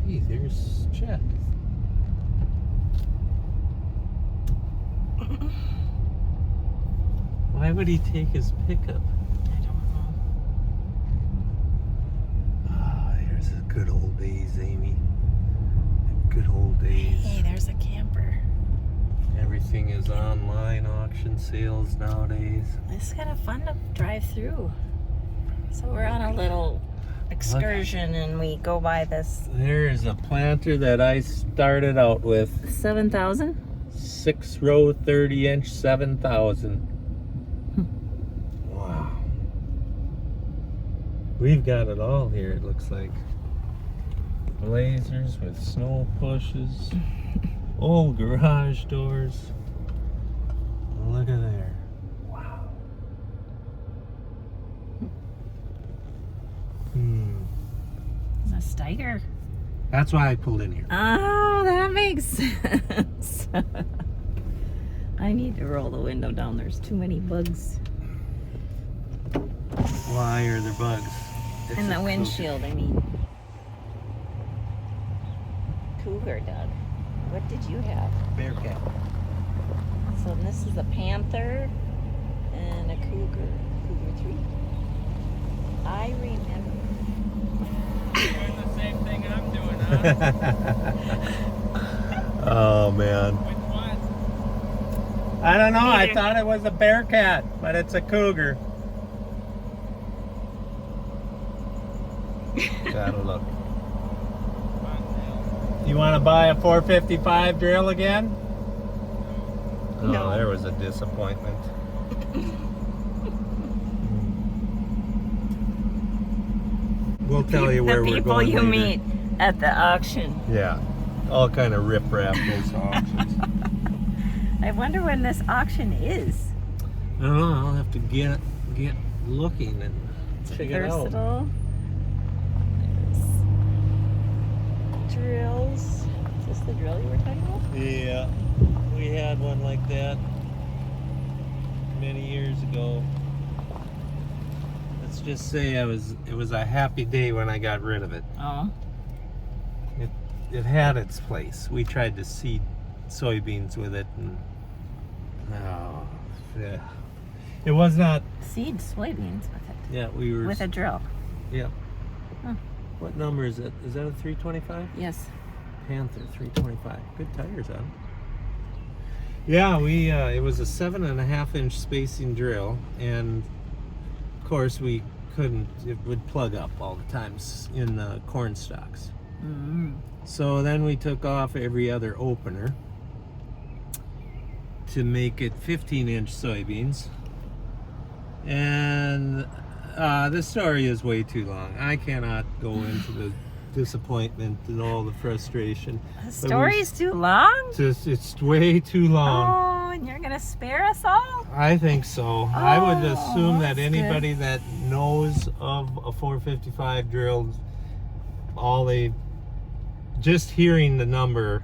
Hey, there's Chet. Why would he take his pickup? I don't know. Ah, here's the good old days, Amy. The good old days. Hey, there's a camper. Everything is online auction sales nowadays. It's kind of fun to drive through. So we're on a little excursion and we go by this. There's a planter that I started out with. 7,000? 6-row, 30-inch, 7,000. Wow. We've got it all here, it looks like. Blazers with snow pushes. Old garage doors. Look at there. Wow. It's a Stiger. That's why I pulled in here. Oh, that makes sense. I need to roll the window down. There's too many bugs. Why are there bugs? It's In a the cougar. windshield, I mean. Cougar, Doug. What did you have? Bearcat. So this is a panther and a cougar. Cougar 3. I remember. Doing the same thing I'm doing, huh? Oh man. Which one? I don't know. I Neither. thought it was a bearcat, but it's a cougar. Gotta look. You want to buy a 455 drill again? No. Oh, there was a disappointment. We'll tell you where the we're people going you later. meet at the auction. Yeah, all kind of riprap those auctions. I wonder when this auction is. I don't know. I'll have to get looking and check it out. Versatile. There's drills. Is this the drill you were talking about? Yeah, we had one like that many years ago. Let's just say it was a happy day when I got rid of it. Oh. It had its place. We tried to seed soybeans with it, and yeah, it was not. Seed soybeans with it. Yeah, we were With a drill. Yeah. Huh. What number is it? Is that a 325? Yes. Panther 325. Good tires on it. Yeah, we it was a 7.5-inch spacing drill, and of course we couldn't. It would plug up all the times in the corn stalks. Mm-hmm. So then we took off every other opener to make it 15-inch soybeans. And this story is way too long. I cannot go into the disappointment and all the frustration. The story's too long? It's way too long. Oh, and you're going to spare us all? I think so. I would assume that that's anybody that knows of a 455 drill, just hearing the number,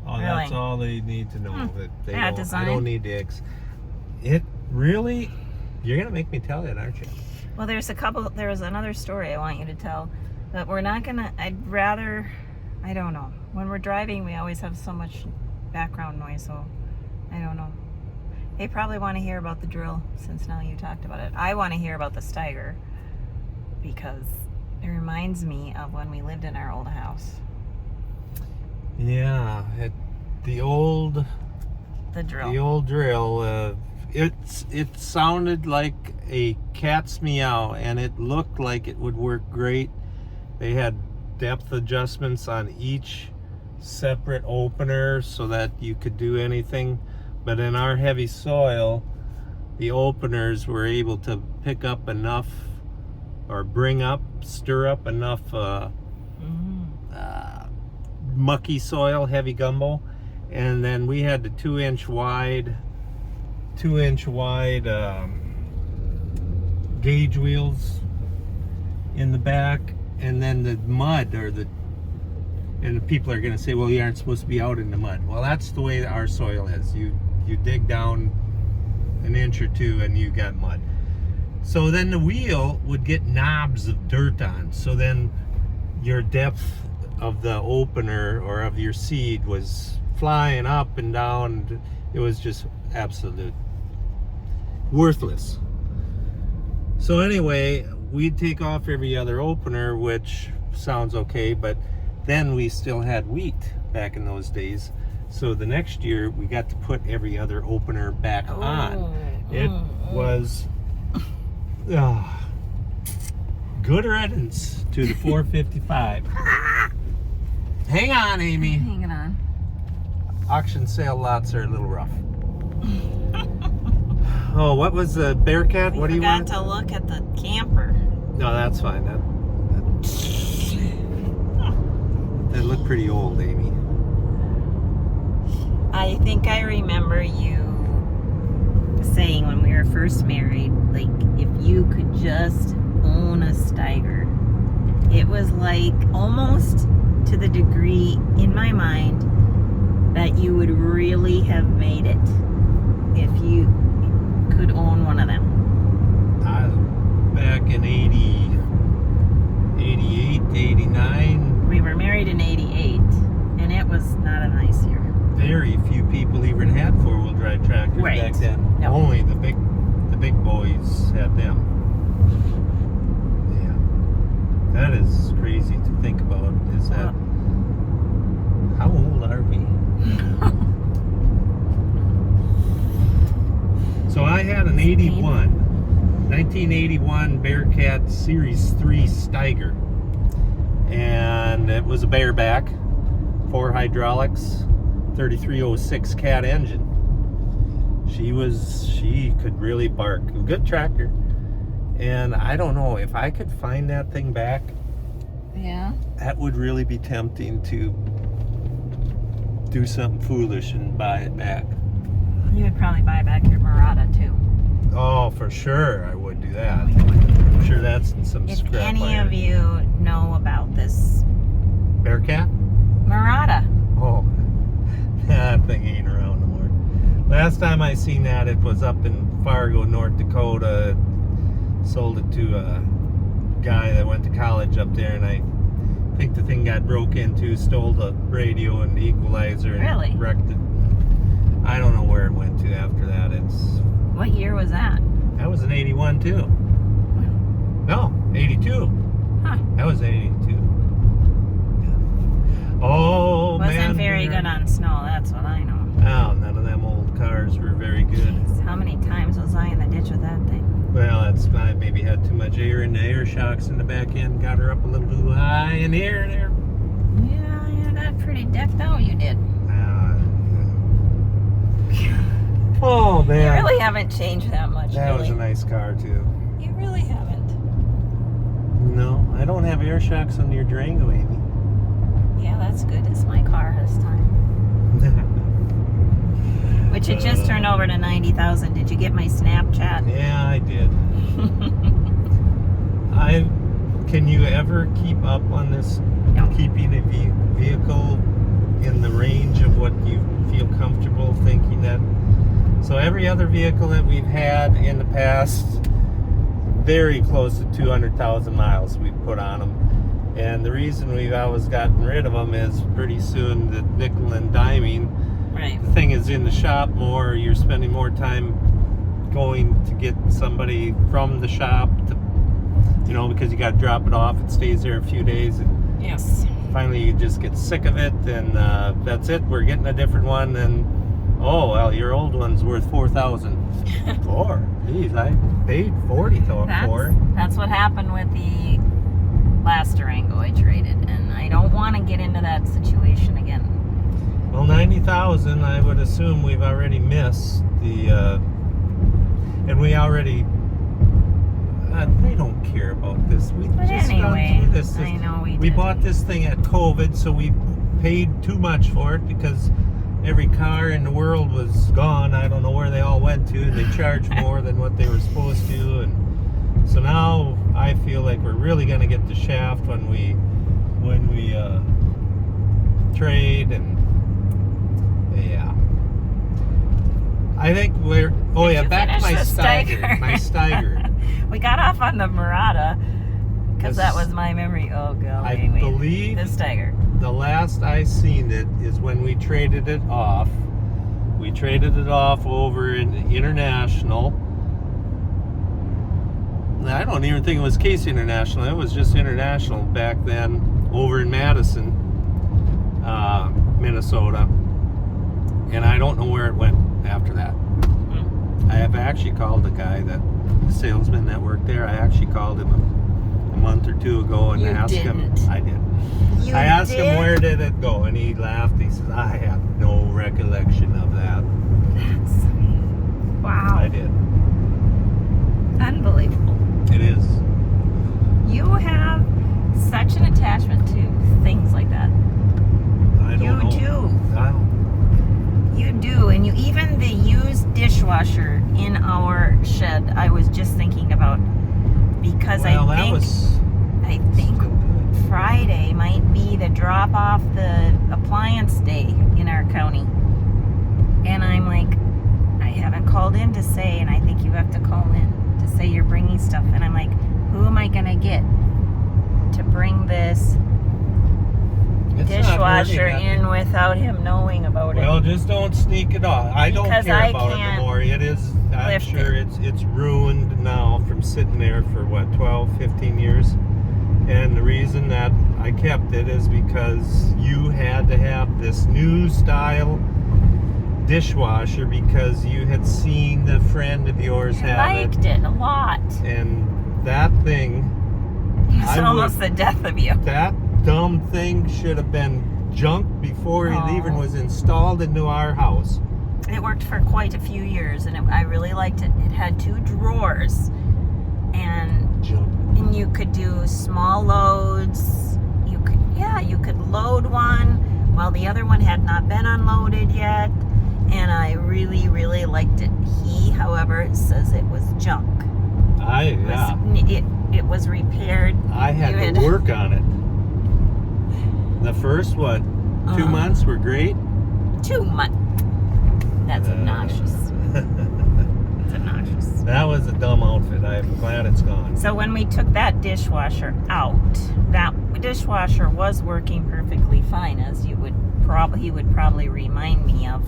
that's Really? all they need to know. That they Yeah, don't, I design. don't need to it really, you're gonna make me tell it, aren't you? Well, there's another story I want you to tell, but we're not gonna, I don't know. When we're driving, we always have so much background noise, so I don't know. They probably want to hear about the drill, since now you talked about it. I want to hear about the Stiger, because it reminds me of when we lived in our old house. Yeah, the old drill. It sounded like a cat's meow, and it looked like it would work great. They had depth adjustments on each separate opener so that you could do anything. But in our heavy soil, the openers were able to pick up enough, or stir up enough mucky soil, heavy gumbo, and then we had the 2-inch wide gauge wheels in the back, and then the mud and the people are going to say, well, you aren't supposed to be out in the mud. Well, that's the way our soil is. You dig down an inch or two and you got mud. So then the wheel would get knobs of dirt on. So then your depth of the opener or of your seed was flying up and down. It was just absolute worthless. So anyway, we'd take off every other opener, which sounds okay, but then we still had wheat back in those days. So the next year we got to put every other opener back on. It was good riddance to the 455. Hang on, Amy. Hanging on. Auction sale lots are a little rough. Oh, what was the Bearcat? What do you want? We forgot to look at the camper. No, that's fine. That looked pretty old, Amy. I think I remember you saying when we were first married, like, if you could just own a Stiger, it was like almost to the degree in my mind that you would really have made it if you could own one of them. Back in 88, 89. We were married in 88, and it was not a nice year. Very few people even had four-wheel drive tractors back then. No. Only the big boys had them. Yeah, that is crazy to think about. Is that how old are we? So I had an 1981 Bearcat Series 3 Stiger, and it was a bareback, 4 hydraulics, 3306 cat engine. She could really bark. A good tractor. And I don't know, if I could find that thing back, Yeah. that would really be tempting to do something foolish and buy it back. You would probably buy back your Mirada too. Oh, for sure I would do that. I'm sure that's in some If scrap any iron. of you know about this Bearcat? Mirada, Oh, that thing ain't around no more. Last time I seen that, it was up in Fargo, North Dakota. Sold it to a guy that went to college up there, and I think the thing got broke into, stole the radio and the equalizer and Really? wrecked it. I don't know where it went to after that. what year was that? That was an 81 too. No, 82. Huh. That was 82. Oh, Wasn't man. very good on snow, that's what I know. Oh, none of them old cars were very good. How many times was I in the ditch with that thing? Well, I maybe had too much air in the air shocks in the back end, got her up a little too high in the air there. Yeah, you got pretty decked out, you did. Oh, man. You really haven't changed that much, That was really. a nice car, too. You really haven't. No, I don't have air shocks on your Durango, Amy. Yeah, that's good. It's my car this time. Which it just turned over to 90,000. Did you get my Snapchat? Yeah, I did. Can you ever keep up on this? No. Keeping a vehicle in the range of what you feel comfortable thinking that? So every other vehicle that we've had in the past, very close to 200,000 miles we've put on them. And the reason we've always gotten rid of them is pretty soon the nickel and diming. Right. The thing is in the shop more, you're spending more time going to get somebody from the shop to, because you got to drop it off. It stays there a few days, and Yes. finally you just get sick of it, and that's it. We're getting a different one, and oh well, your old one's worth $4,000. Geez, I paid $40,000 for it. That's what happened with the last Durango I traded, and I don't want to get into that situation again. Well, 90,000, I would assume we've already missed the, and we already. They don't care about this. We But just anyway, gone through this. I know we We did. bought this thing at COVID, so we paid too much for it because every car in the world was gone. I don't know where they all went to. They charged more than what they were supposed to, and so now I feel like we're really going to get the shaft when we trade, and yeah. I think we're. Oh Did yeah, you back to my finish the Stiger. Stiger? My Stiger. We got off on the Mirada because Yes. that was my memory. Oh god, I wait. believe the Stiger. the last I seen it is when we traded it off. We traded it off over in International. I don't even think it was Case International. It was just International back then over in Madison, Minnesota. And I don't know where it went after that. I have actually called the guy, the salesman that worked there. I actually called him a month or two ago and asked him. I did. I asked him where did it go, and he laughed. He says, "I have no recollection of that." That's wow. I did. Unbelievable. It is. You have such an attachment to things like that. I don't know. You do. I don't. You do, and you even the used dishwasher in our shed. I was just thinking about because Well, I think Friday might be the drop off the appliance day in our county, and I'm like, I haven't called in to say, and I think you have to call in to say you're bringing stuff, and I'm like, who am I gonna get to bring this dishwasher in without him knowing about it? Well, just don't sneak it off. I don't Because care I about it can't anymore. It is, I'm lift sure it. it's ruined now from sitting there for what, 12, 15 years. And the reason that I kept it is because you had to have this new style dishwasher because you had seen the friend of yours I have liked it a lot. And that thing, It's almost the death of you. that dumb thing should have been junked before it even was installed into our house. It worked for quite a few years, and I really liked it. It had 2 drawers, and you could do small loads. You could load one while the other one had not been unloaded yet, and I really, really liked it. He, however, says it was junk. It was repaired. I had to work on it. The first, 2 months were great. 2 months. That's obnoxious. It's obnoxious. That was a dumb outfit. I'm glad it's gone. So when we took that dishwasher out, that dishwasher was working perfectly fine, as he would probably remind me of.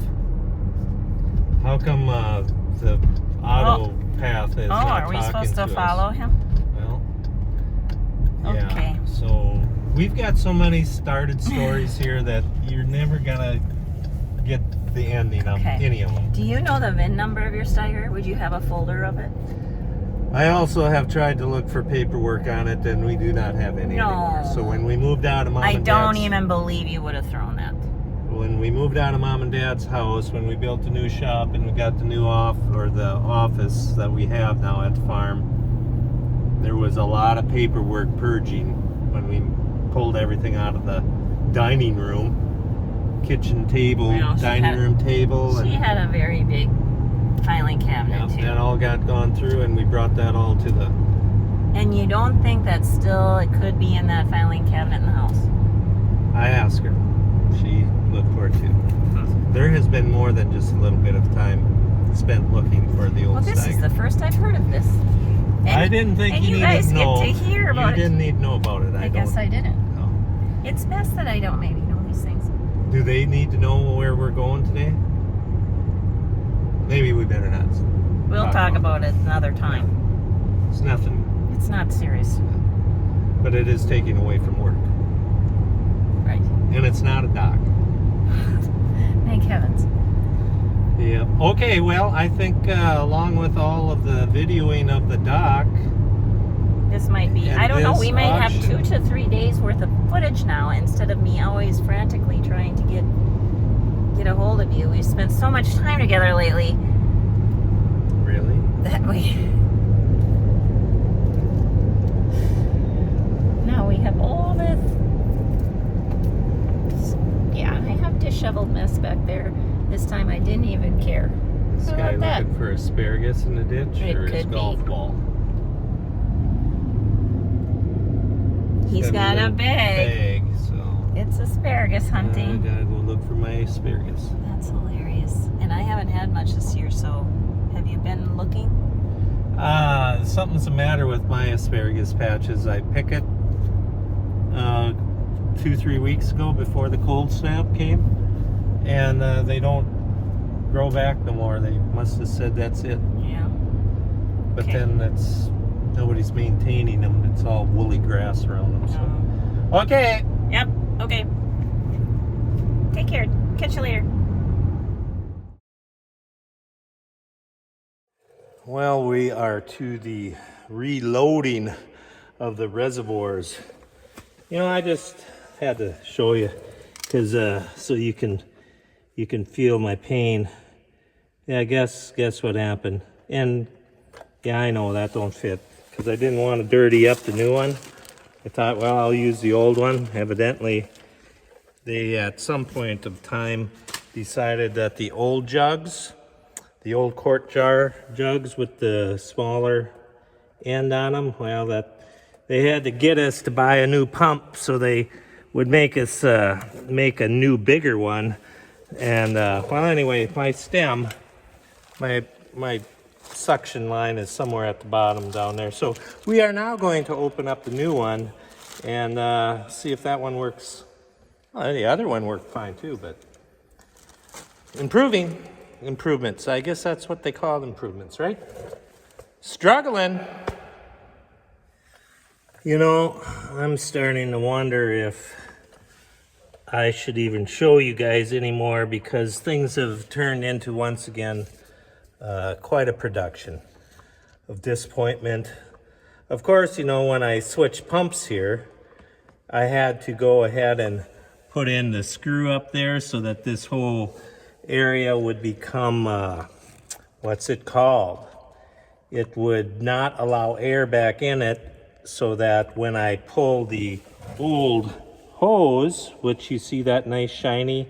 How come the auto path is not are we talking supposed to us? follow him? Well, yeah. Okay. So we've got so many started stories here that you're never gonna get the ending of any of them. Do you know the VIN number of your Stiger? Would you have a folder of it? I also have tried to look for paperwork on it, and we do not have any anymore. So when we moved out of Mom and Dad's... I don't even believe you would have thrown that. When we moved out of Mom and Dad's house, when we built the new shop and we got the new the office that we have now at the farm, there was a lot of paperwork purging when we pulled everything out of the dining room, kitchen table, dining room table. She had a very big filing cabinet too. That all got gone through, and we brought that all to the... And you don't think that it could be in that filing cabinet in the house? I asked her. She looked for it too. There has been more than just a little bit of time spent looking for the old Well, this is the first I've heard of this. I didn't think you needed to know. Get to hear about You didn't need to know about it. I guess I didn't. No. It's best that I don't maybe know these things. Do they need to know where we're going today? Maybe we better not. We'll talk about it another time. It's nothing. It's not serious. But it is taking away from work. Right. And it's not a dock. Thank heavens. Yeah. Okay, well, I think along with all of the videoing of the dock... This might be, I don't know, we may have 2 to 3 days worth of footage now instead of me always frantically trying to get a hold of you. We've spent so much time together lately. Really? That now we have all this. Yeah, I have disheveled mess back there. This time I didn't even care. This guy looking for asparagus in the ditch or his golf ball? He's got a bag. So it's asparagus hunting. I gotta go look for my asparagus. That's hilarious. And I haven't had much this year, so have you been looking? Something's the matter with my asparagus patches. I pick it 2-3 weeks ago before the cold snap came, and they don't grow back no more. They must have said that's it. Yeah. But Okay. then nobody's maintaining them. It's all woolly grass around them. So. Okay. Yep. Okay. Take care. Catch you later. Well, we are to the reloading of the reservoirs. You know, I just had to show you because so you can feel my pain. Yeah, guess what happened. And yeah, I know that don't fit because I didn't want to dirty up the new one. I thought, well, I'll use the old one. Evidently, they at some point of time decided that the old jugs, the old quart jar jugs with the smaller end on them, well, that they had to get us to buy a new pump, so they would make us make a new, bigger one. And well, anyway, my stem, my suction line is somewhere at the bottom down there. So we are now going to open up the new one and see if that one works. Well, the other one worked fine too, but improvements. I guess that's what they call improvements, right? Struggling. You know, I'm starting to wonder if I should even show you guys anymore, because things have turned into, once again, quite a production of disappointment. Of course, you know, when I switched pumps here, I had to go ahead and put in the screw up there so that this whole area would become, what's it called? It would not allow air back in it, so that when I pull the old hose, which you see that nice shiny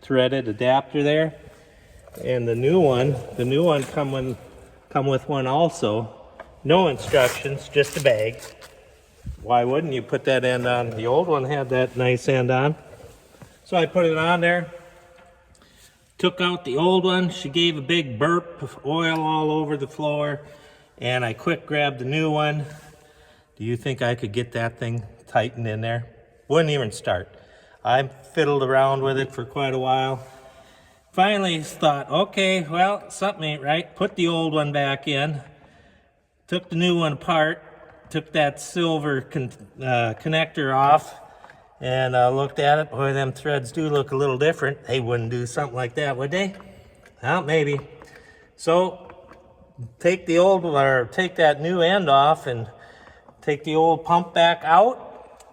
threaded adapter there, and the new one come with one also. No instructions, just a bag. Why wouldn't you put that end on? The old one had that nice end on. So I put it on there, took out the old one. She gave a big burp of oil all over the floor, and I quick grabbed the new one. Do you think I could get that thing tightened in there? Wouldn't even start. I fiddled around with it for quite a while. Finally thought, okay, well, something ain't right. Put the old one back in. Took the new one apart. Took that silver connector off and looked at it. Boy, them threads do look a little different. They wouldn't do something like that, would they? Well, maybe. So take that new end off and take the old pump back out,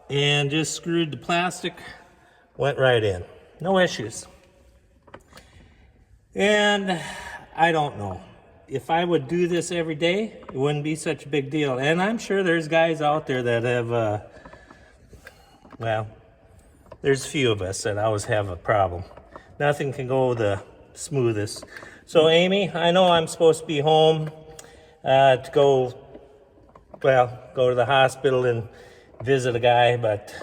and just screwed the plastic, went right in. No issues. And I don't know. If I would do this every day, it wouldn't be such a big deal. And I'm sure there's guys out there that have, well, there's a few of us that always have a problem. Nothing can go the smoothest. So Amy, I know I'm supposed to be home to go to the hospital and visit a guy, but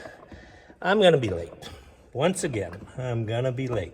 I'm going to be late. Once again, I'm going to be late.